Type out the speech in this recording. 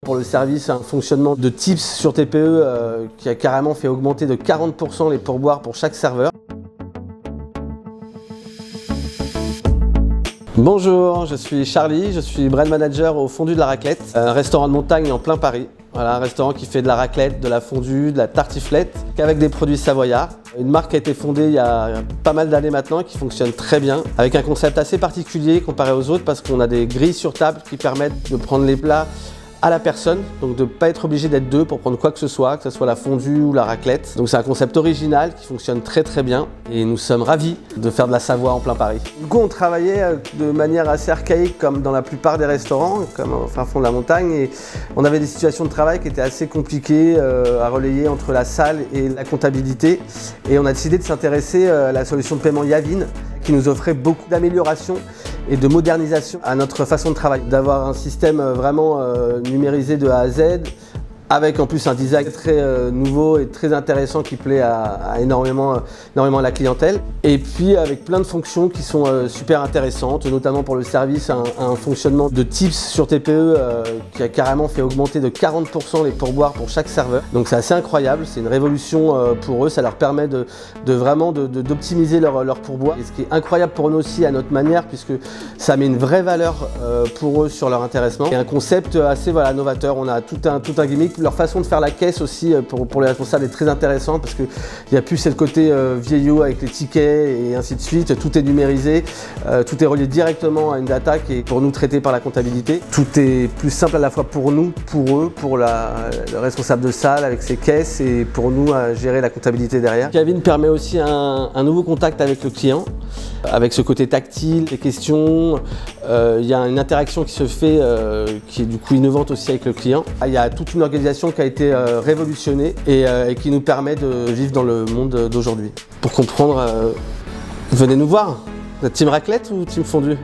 pour le service un fonctionnement de tips sur TPE qui a carrément fait augmenter de 40% les pourboires pour chaque serveur. Bonjour, je suis Charlie, je suis brand manager au Fondu de la Raclette, un restaurant de montagne en plein Paris. Voilà, un restaurant qui fait de la raclette, de la fondue, de la tartiflette, qu'avec des produits savoyards. Une marque qui a été fondée il y a pas mal d'années maintenant, qui fonctionne très bien, avec un concept assez particulier comparé aux autres parce qu'on a des grilles sur table qui permettent de prendre les plats à la personne, donc de ne pas être obligé d'être deux pour prendre quoi que ce soit la fondue ou la raclette. Donc c'est un concept original qui fonctionne très très bien et nous sommes ravis de faire de la Savoie en plein Paris. Du coup on travaillait de manière assez archaïque comme dans la plupart des restaurants, comme au fin fond de la montagne, et on avait des situations de travail qui étaient assez compliquées à relayer entre la salle et la comptabilité, et on a décidé de s'intéresser à la solution de paiement Yavin qui nous offrait beaucoup d'améliorations et de modernisation à notre façon de travailler, d'avoir un système vraiment numérisé de A à Z, avec en plus un design très nouveau et très intéressant qui plaît à énormément à la clientèle. Et puis avec plein de fonctions qui sont super intéressantes, notamment pour le service, un fonctionnement de tips sur TPE qui a carrément fait augmenter de 40% les pourboires pour chaque serveur. Donc c'est assez incroyable, c'est une révolution pour eux, ça leur permet vraiment d'optimiser leur pourboire. Et ce qui est incroyable pour nous aussi à notre manière, puisque ça met une vraie valeur pour eux sur leur intéressement. Et un concept assez novateur, on a tout un gimmick. Leur façon de faire la caisse aussi pour les responsables est très intéressante parce qu'il n'y a plus ce côté vieillot avec les tickets et ainsi de suite. Tout est numérisé, tout est relié directement à une data qui est pour nous traitée par la comptabilité. Tout est plus simple à la fois pour nous, pour eux, pour le responsable de salle avec ses caisses et pour nous à gérer la comptabilité derrière. Yavin permet aussi un nouveau contact avec le client, avec ce côté tactile, les questions. Il y a une interaction qui se fait qui est du coup innovante aussi avec le client. Il y a toute une organisation qui a été révolutionnée et qui nous permet de vivre dans le monde d'aujourd'hui. Pour comprendre, venez nous voir. Team raclette ou team fondue ?